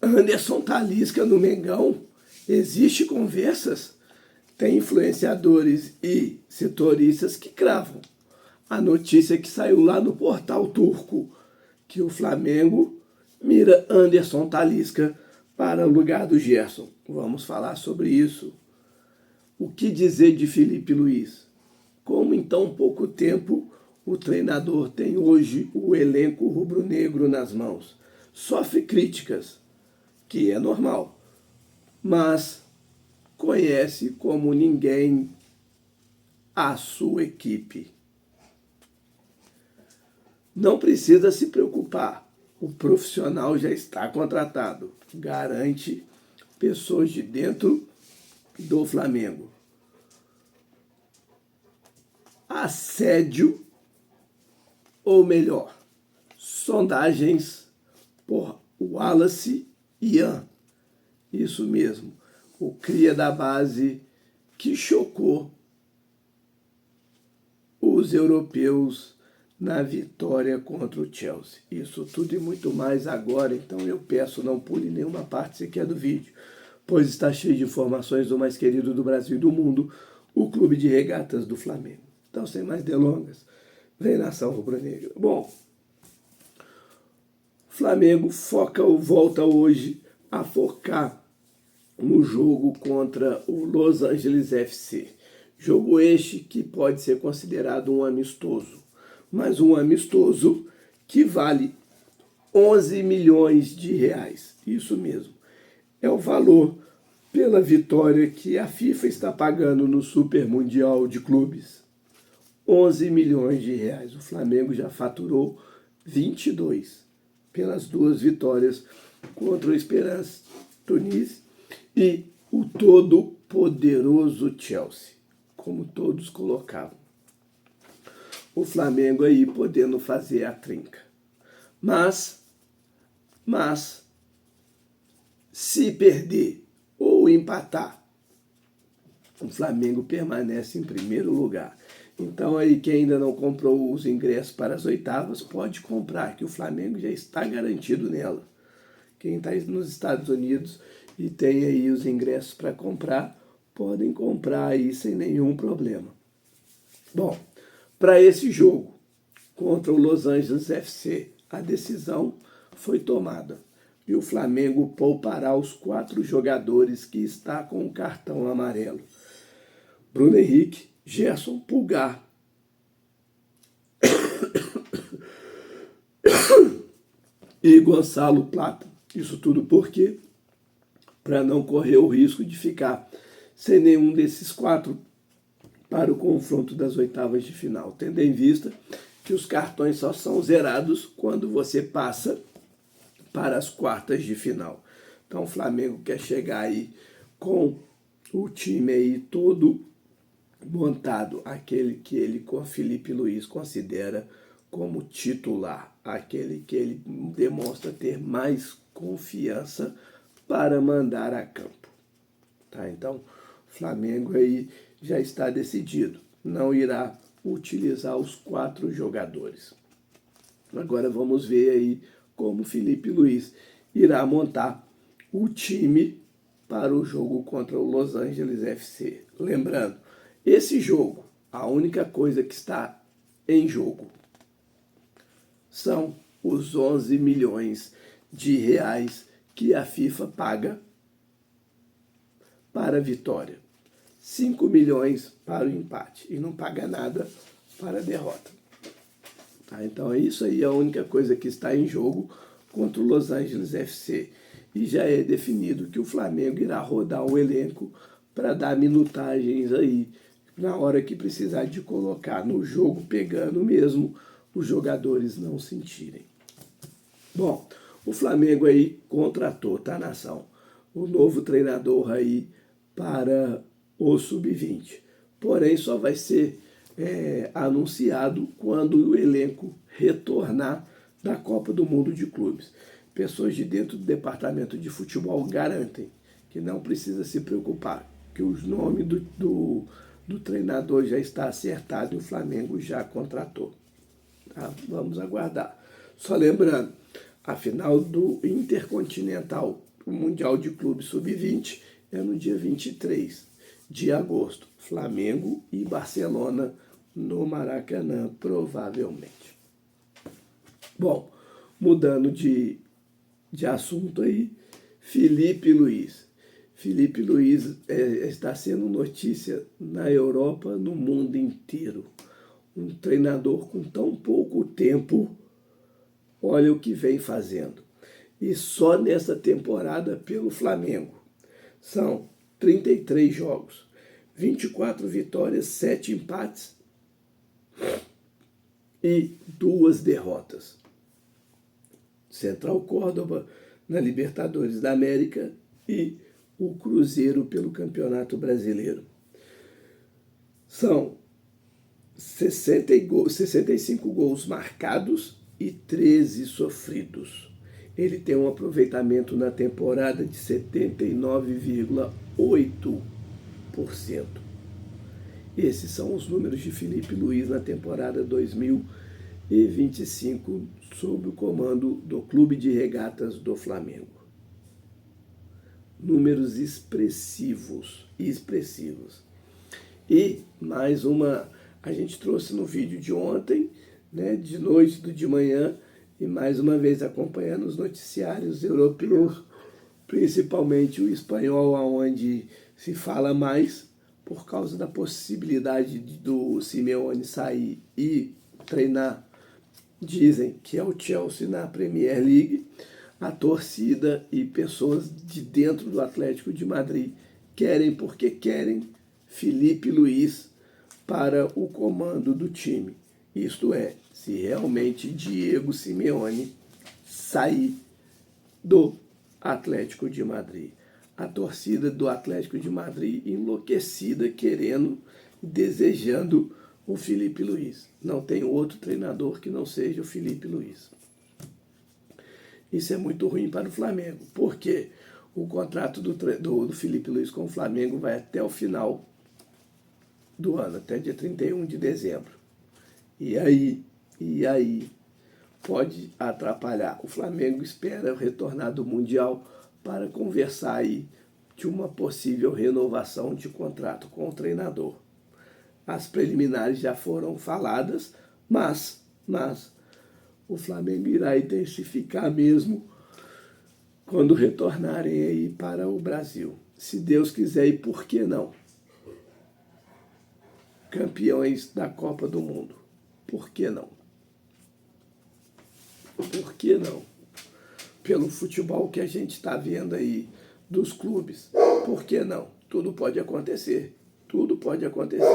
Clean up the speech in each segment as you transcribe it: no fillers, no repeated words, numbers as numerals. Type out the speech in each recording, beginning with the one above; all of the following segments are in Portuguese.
Anderson Talisca no Mengão, existe conversas, tem influenciadores e setoristas que cravam. A notícia que saiu lá no portal turco, que o Flamengo mira Anderson Talisca para o lugar do Gerson. Vamos falar sobre isso. O que dizer de Felipe Luiz? Como em tão pouco tempo o treinador tem hoje o elenco rubro-negro nas mãos? Sofre críticas, que é normal, mas conhece como ninguém a sua equipe. Não precisa se preocupar, o profissional já está contratado, garante pessoas de dentro do Flamengo. Assédio, ou melhor, sondagens por Wallace Ian, isso mesmo, o cria da base que chocou os europeus na vitória contra o Chelsea. Isso tudo e muito mais agora, então eu peço, não pule nenhuma parte sequer do vídeo, pois está cheio de informações do mais querido do Brasil e do mundo, o Clube de Regatas do Flamengo. Então, sem mais delongas, vem nação rubro-negra. Bom, Flamengo volta hoje a focar no jogo contra o Los Angeles FC. Jogo este que pode ser considerado um amistoso, mas um amistoso que vale 11 milhões de reais. Isso mesmo, é o valor pela vitória que a FIFA está pagando no Super Mundial de Clubes. 11 milhões de reais. O Flamengo já faturou 22 pelas duas vitórias contra o Esperance Tunis e o todo-poderoso Chelsea, como todos colocavam. O Flamengo aí podendo fazer a trinca. Mas, se perder ou empatar, o Flamengo permanece em primeiro lugar. Então aí quem ainda não comprou os ingressos para as oitavas pode comprar, que o Flamengo já está garantido nela. Quem está nos Estados Unidos e tem aí os ingressos para comprar, podem comprar aí sem nenhum problema. Bom, para esse jogo contra o Los Angeles FC, a decisão foi tomada e o Flamengo poupará os 4 jogadores que está com o cartão amarelo. Bruno Henrique, Gerson, Pulgar e Gonçalo Plata. Isso tudo porque para não correr o risco de ficar sem nenhum desses 4 para o confronto das oitavas de final, tendo em vista que os cartões só são zerados quando você passa para as quartas de final. Então o Flamengo quer chegar aí com o time aí todo montado, aquele que ele com Felipe Luiz considera como titular, aquele que ele demonstra ter mais confiança para mandar a campo. Tá? Então, o Flamengo aí já está decidido, não irá utilizar os 4 jogadores. Agora vamos ver aí como Felipe Luiz irá montar o time para o jogo contra o Los Angeles FC. Lembrando, esse jogo, a única coisa que está em jogo são os 11 milhões de reais que a FIFA paga para a vitória. 5 milhões para o empate e não paga nada para a derrota. Tá? Então é isso aí, a única coisa que está em jogo contra o Los Angeles FC. E já é definido que o Flamengo irá rodar o elenco para dar minutagens aí na hora que precisar de colocar no jogo, pegando mesmo os jogadores não sentirem. Bom, o Flamengo aí contratou, tá, nação? O novo treinador aí para o Sub-20. Porém, só vai ser anunciado quando o elenco retornar da Copa do Mundo de Clubes. Pessoas de dentro do departamento de futebol garantem que não precisa se preocupar, que o nome do treinador já está acertado e o Flamengo já contratou. Tá? Vamos aguardar. Só lembrando, a final do Intercontinental o Mundial de Clube Sub-20 é no dia 23 de agosto. Flamengo e Barcelona no Maracanã, provavelmente. Bom, mudando de assunto aí, Filipe Luís. Filipe Luís está sendo notícia na Europa, no mundo inteiro. Um treinador com tão pouco tempo, olha o que vem fazendo. E só nessa temporada pelo Flamengo. São 33 jogos, 24 vitórias, 7 empates e 2 derrotas. Central Córdoba na Libertadores da América e o Cruzeiro pelo Campeonato Brasileiro. São 65 gols marcados e 13 sofridos. Ele tem um aproveitamento na temporada de 79,8%. Esses são os números de Filipe Luís na temporada 2025, sob o comando do Clube de Regatas do Flamengo. Números expressivos. E mais uma, a gente trouxe no vídeo de ontem, né, de noite, de manhã, e mais uma vez acompanhando os noticiários europeus, principalmente o espanhol, onde se fala mais, por causa da possibilidade do Simeone sair e treinar, dizem que é o Chelsea na Premier League. A torcida e pessoas de dentro do Atlético de Madrid querem, porque querem, Filipe Luís para o comando do time. Isto é, se realmente Diego Simeone sair do Atlético de Madrid. A torcida do Atlético de Madrid enlouquecida, querendo, desejando o Filipe Luís. Não tem outro treinador que não seja o Filipe Luís. Isso é muito ruim para o Flamengo, porque o contrato do Filipe Luís com o Flamengo vai até o final do ano, até dia 31 de dezembro. E aí pode atrapalhar. O Flamengo espera retornar do Mundial para conversar aí de uma possível renovação de contrato com o treinador. As preliminares já foram faladas, mas o Flamengo irá intensificar mesmo quando retornarem aí para o Brasil. Se Deus quiser, e por que não? Campeões da Copa do Mundo. Por que não? Por que não? Pelo futebol que a gente está vendo aí dos clubes. Por que não? Tudo pode acontecer. Tudo pode acontecer.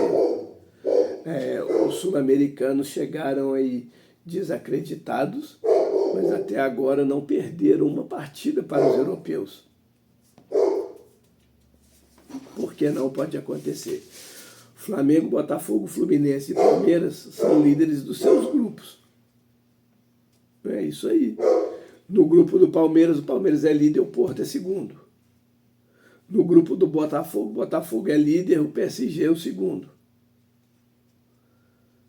Os sul-americanos chegaram aí desacreditados, mas até agora não perderam uma partida para os europeus. Por que não pode acontecer? Flamengo, Botafogo, Fluminense e Palmeiras são líderes dos seus grupos. É isso aí. No grupo do Palmeiras, o Palmeiras é líder, o Porto é segundo. No grupo do Botafogo, o Botafogo é líder, o PSG é o segundo.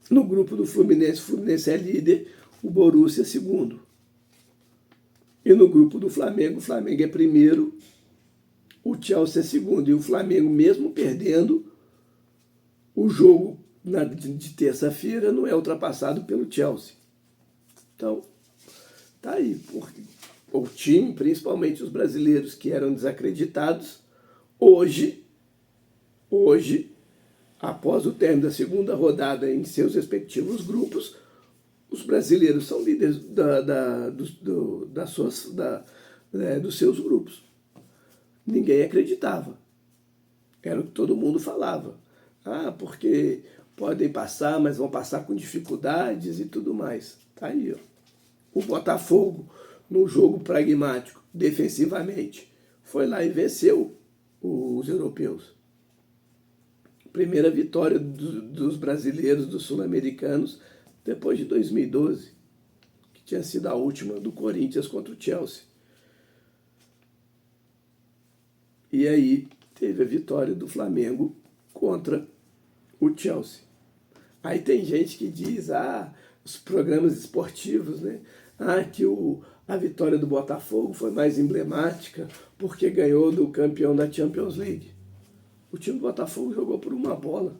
No grupo do Fluminense, o Fluminense é líder, o Borussia é segundo. E no grupo do Flamengo, o Flamengo é primeiro, o Chelsea é segundo. E o Flamengo, mesmo perdendo, o jogo de terça-feira não é ultrapassado pelo Chelsea. Então, tá aí. Porque o time, principalmente os brasileiros que eram desacreditados, hoje, após o término da segunda rodada em seus respectivos grupos, os brasileiros são líderes dos seus grupos. Ninguém acreditava. Era o que todo mundo falava. Porque podem passar, mas vão passar com dificuldades e tudo mais. Tá aí, ó. O Botafogo, num jogo pragmático, defensivamente, foi lá e venceu os europeus. Primeira vitória dos brasileiros, dos sul-americanos, depois de 2012, que tinha sido a última do Corinthians contra o Chelsea. E aí teve a vitória do Flamengo contra o Chelsea. Aí tem gente que diz, os programas esportivos, né? Que A vitória do Botafogo foi mais emblemática porque ganhou do campeão da Champions League. O time do Botafogo jogou por uma bola.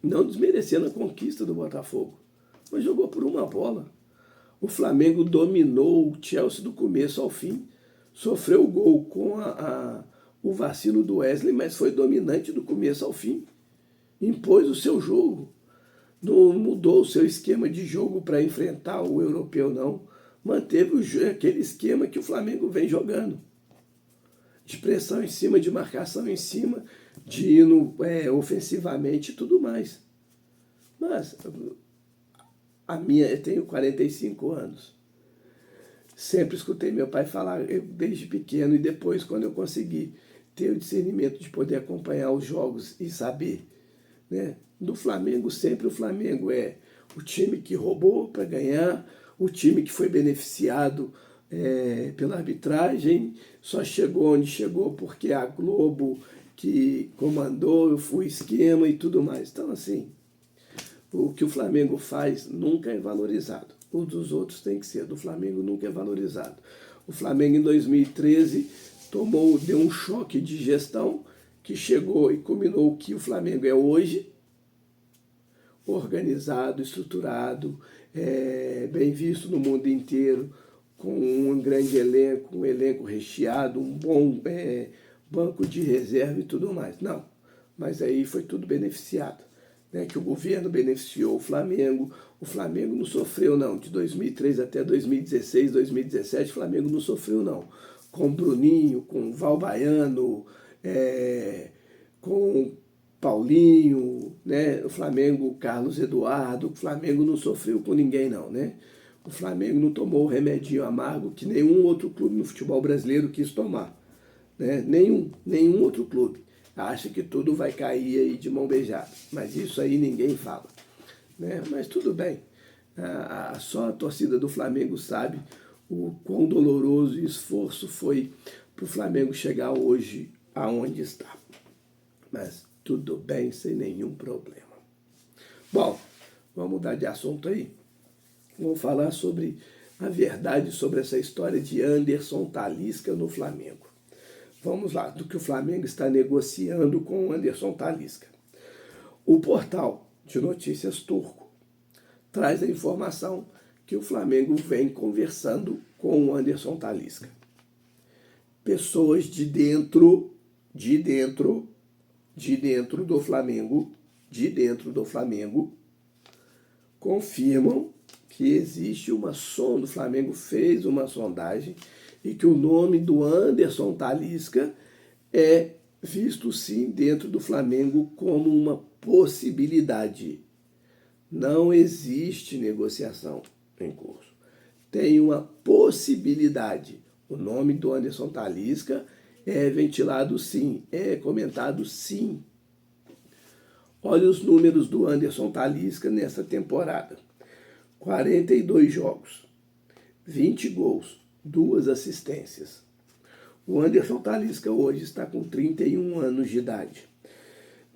Não desmerecendo a conquista do Botafogo, mas jogou por uma bola. O Flamengo dominou o Chelsea do começo ao fim. Sofreu o gol com o vacilo do Wesley, mas foi dominante do começo ao fim. Impôs o seu jogo. Não mudou o seu esquema de jogo para enfrentar o europeu, não. Manteve aquele esquema que o Flamengo vem jogando. De pressão em cima, de marcação em cima, de indo ofensivamente e tudo mais. Mas eu tenho 45 anos. Sempre escutei meu pai falar, desde pequeno, e depois, quando eu consegui ter o discernimento de poder acompanhar os jogos e saber, né? Do Flamengo, sempre o Flamengo é o time que roubou para ganhar, o time que foi beneficiado pela arbitragem, só chegou onde chegou porque a Globo que comandou o esquema e tudo mais. Então, assim, o que o Flamengo faz nunca é valorizado. O dos outros tem que ser, do Flamengo nunca é valorizado. O Flamengo, em 2013, deu um choque de gestão que chegou e culminou o que o Flamengo é hoje, organizado, estruturado, bem visto no mundo inteiro, com um grande elenco, um elenco recheado, um bom banco de reserva e tudo mais. Não, mas aí foi tudo beneficiado. Né, que o governo beneficiou o Flamengo não sofreu não, de 2003 até 2016, 2017, o Flamengo não sofreu não, com o Bruninho, com o Val Baiano, com o Paulinho, né, o Flamengo, Carlos Eduardo, o Flamengo não sofreu com ninguém não, né, o Flamengo não tomou o remedinho amargo que nenhum outro clube no futebol brasileiro quis tomar, né, nenhum outro clube. Acha que tudo vai cair aí de mão beijada. Mas isso aí ninguém fala. Né? Mas tudo bem. Só a torcida do Flamengo sabe o quão doloroso e esforço foi para o Flamengo chegar hoje aonde está. Mas tudo bem, sem nenhum problema. Bom, vamos mudar de assunto aí. Vamos falar sobre a verdade sobre essa história de Anderson Talisca no Flamengo. Vamos lá, do que o Flamengo está negociando com o Anderson Talisca. O portal de notícias turco traz a informação que o Flamengo vem conversando com o Anderson Talisca. Pessoas de dentro do Flamengo, confirmam que existe uma sonda, o Flamengo fez uma sondagem e que o nome do Anderson Talisca é visto sim dentro do Flamengo como uma possibilidade. Não existe negociação em curso. Tem uma possibilidade. O nome do Anderson Talisca é ventilado sim, é comentado sim. Olha os números do Anderson Talisca nessa temporada. 42 jogos, 20 gols, 2 assistências. O Anderson Talisca hoje está com 31 anos de idade.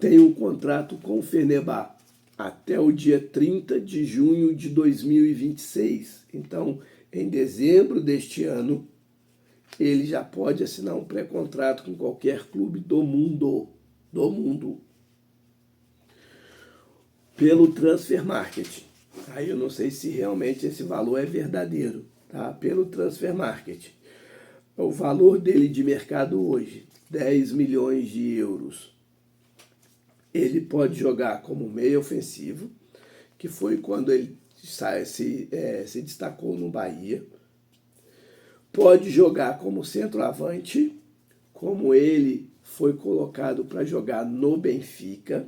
Tem um contrato com o Fenerbahçe até o dia 30 de junho de 2026. Então, em dezembro deste ano, ele já pode assinar um pré-contrato com qualquer clube do mundo. Pelo Transfer Market. Aí eu não sei se realmente esse valor é verdadeiro, tá? Pelo Transfer Market. O valor dele de mercado hoje, 10 milhões de euros. Ele pode jogar como meio ofensivo, que foi quando ele se destacou no Bahia. Pode jogar como centroavante, como ele foi colocado para jogar no Benfica,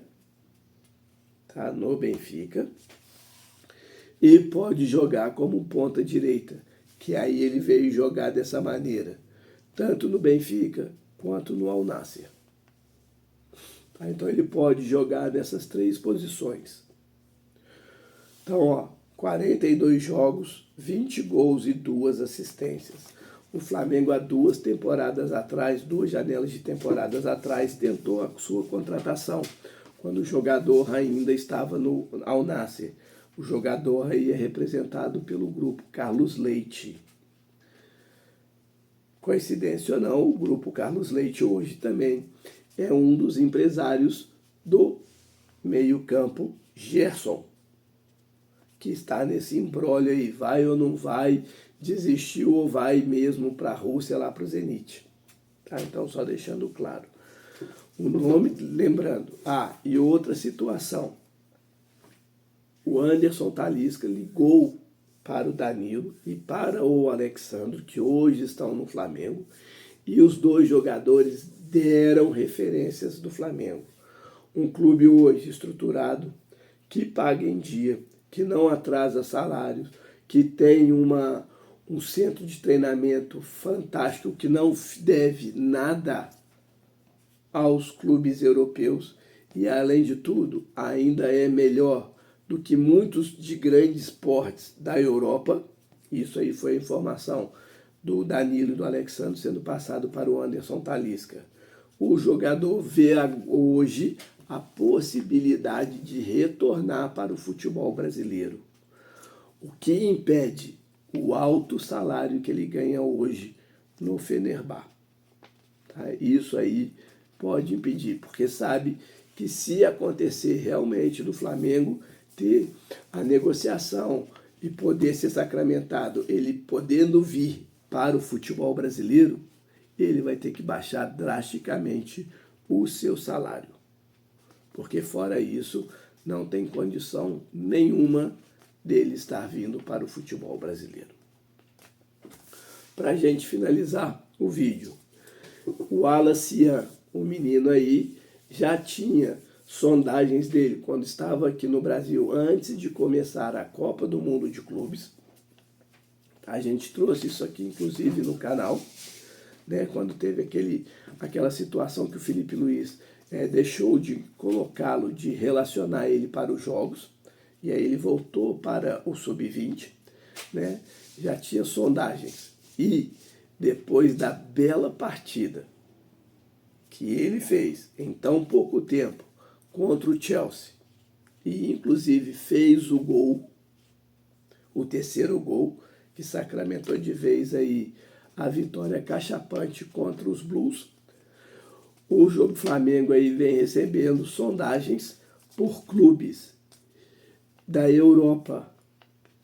tá? No Benfica. E pode jogar como ponta direita, que aí ele veio jogar dessa maneira, tanto no Benfica quanto no Al Nassr. Tá? Então ele pode jogar nessas 3 posições. Então, 42 jogos, 20 gols e 2 assistências. O Flamengo, há 2 temporadas atrás, 2 janelas de temporadas atrás, tentou a sua contratação, quando o jogador ainda estava no Al Nassr. O jogador aí é representado pelo grupo Carlos Leite. Coincidência ou não, o grupo Carlos Leite hoje também é um dos empresários do meio-campo Gerson, que está nesse imbróglio aí, vai ou não vai, desistiu ou vai mesmo para a Rússia, lá para o Zenit. Tá? Então, só deixando claro. O nome, lembrando. E outra situação. O Anderson Talisca ligou para o Danilo e para o Alexandre, que hoje estão no Flamengo, e os dois jogadores deram referências do Flamengo. Um clube hoje estruturado, que paga em dia, que não atrasa salários, que tem um centro de treinamento fantástico, que não deve nada aos clubes europeus e, além de tudo, ainda é melhor do que muitos de grandes portes da Europa. Isso aí foi a informação do Danilo e do Alexandre sendo passado para o Anderson Talisca. O jogador vê hoje a possibilidade de retornar para o futebol brasileiro. O que impede? O alto salário que ele ganha hoje no Fenerbahçe. Tá? Isso aí pode impedir, porque sabe que se acontecer realmente do Flamengo ter a negociação e poder ser sacramentado, ele podendo vir para o futebol brasileiro, ele vai ter que baixar drasticamente o seu salário. Porque fora isso, não tem condição nenhuma dele estar vindo para o futebol brasileiro. Para a gente finalizar o vídeo, o Wallace Ian, o menino aí, já tinha sondagens dele quando estava aqui no Brasil, antes de começar a Copa do Mundo de Clubes. A gente trouxe isso aqui, inclusive, no canal, né, quando teve aquela situação que o Felipe Luiz deixou de colocá-lo, de relacionar ele para os jogos, e aí ele voltou para o Sub-20, né, já tinha sondagens. E depois da bela partida que ele fez em tão pouco tempo contra o Chelsea, e inclusive fez o gol, o terceiro gol, que sacramentou de vez aí a vitória cachapante contra os Blues, o jogo Flamengo aí vem recebendo sondagens por clubes da Europa.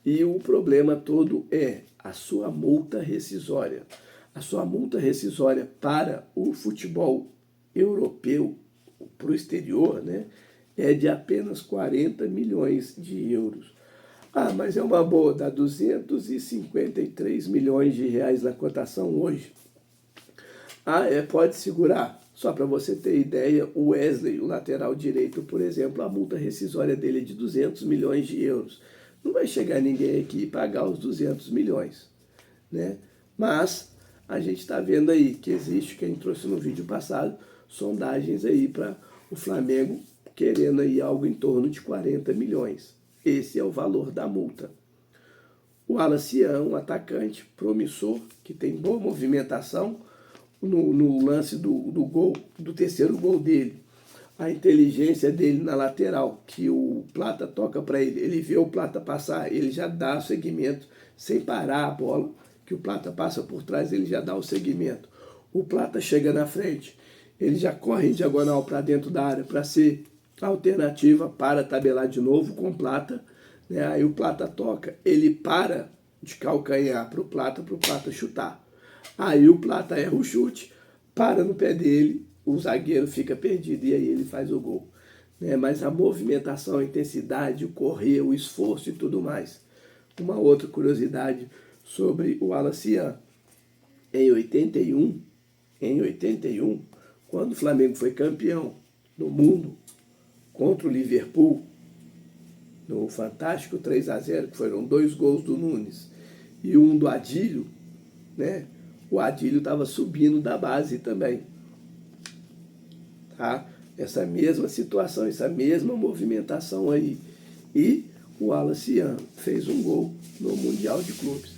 E o problema todo é a sua multa rescisória. A sua multa rescisória para o futebol europeu, para o exterior, né, é de apenas 40 milhões de euros. Mas é uma boa, dá 253 milhões de reais na cotação hoje. Pode segurar. Só para você ter ideia, o Wesley, o lateral direito, por exemplo, a multa rescisória dele é de 200 milhões de euros. Não vai chegar ninguém aqui e pagar os 200 milhões, né? Mas a gente está vendo aí que existe, quem trouxe no vídeo passado, sondagens aí para o Flamengo querendo aí algo em torno de 40 milhões. Esse é o valor da multa. O Wallace Ian, um atacante promissor, que tem boa movimentação no lance do gol, do terceiro gol dele. A inteligência dele na lateral, que o Plata toca para ele, ele vê o Plata passar, ele já dá o segmento sem parar a bola, que o Plata passa por trás, ele já dá o segmento. O Plata chega na frente, ele já corre em diagonal para dentro da área para ser alternativa para tabelar de novo com o Plata, né? Aí o Plata toca, ele para de calcanhar para o Plata chutar. Aí o Plata erra o chute, para no pé dele, o zagueiro fica perdido e aí ele faz o gol. Mas a movimentação, a intensidade, o correr, o esforço e tudo mais. Uma outra curiosidade sobre o Wallace Ian. Em 81, quando o Flamengo foi campeão do mundo contra o Liverpool, no fantástico 3-0, que foram 2 gols do Nunes e um do Adílio, né? O Adílio estava subindo da base também. Tá? Essa mesma situação, essa mesma movimentação aí. E o Wallace Ian fez um gol no Mundial de Clubes.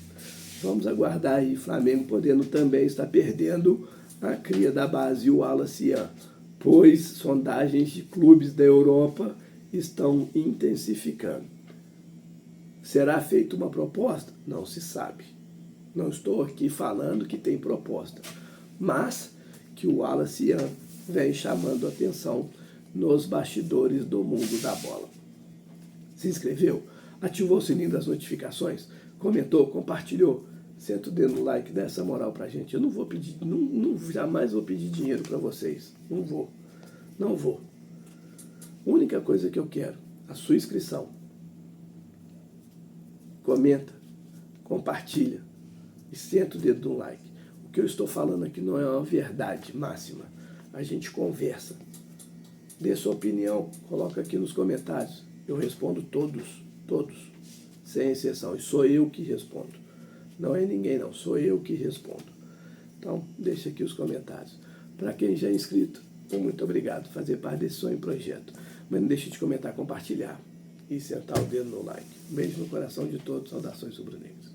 Vamos aguardar aí, Flamengo podendo também estar perdendo a cria da base, o Wallace Ian, pois sondagens de clubes da Europa estão intensificando. Será feita uma proposta? Não se sabe. Não estou aqui falando que tem proposta, mas que o Wallace Young vem chamando atenção nos bastidores do mundo da bola. Se inscreveu? Ativou o sininho das notificações? Comentou? Compartilhou? Senta o dedo no like, dá essa moral pra gente. Eu não vou pedir, jamais vou pedir dinheiro pra vocês. Não vou. A única coisa que eu quero, a sua inscrição. Comenta, compartilha e senta o dedo no like. O que eu estou falando aqui não é uma verdade máxima. A gente conversa. Dê sua opinião, coloca aqui nos comentários. Eu respondo todos, sem exceção. E sou eu que respondo. Não é ninguém não, sou eu que respondo. Então, deixa aqui os comentários. Para quem já é inscrito, muito obrigado por fazer parte desse sonho e projeto. Mas não deixe de comentar, compartilhar e sentar o dedo no like. Um beijo no coração de todos, saudações rubro-negras.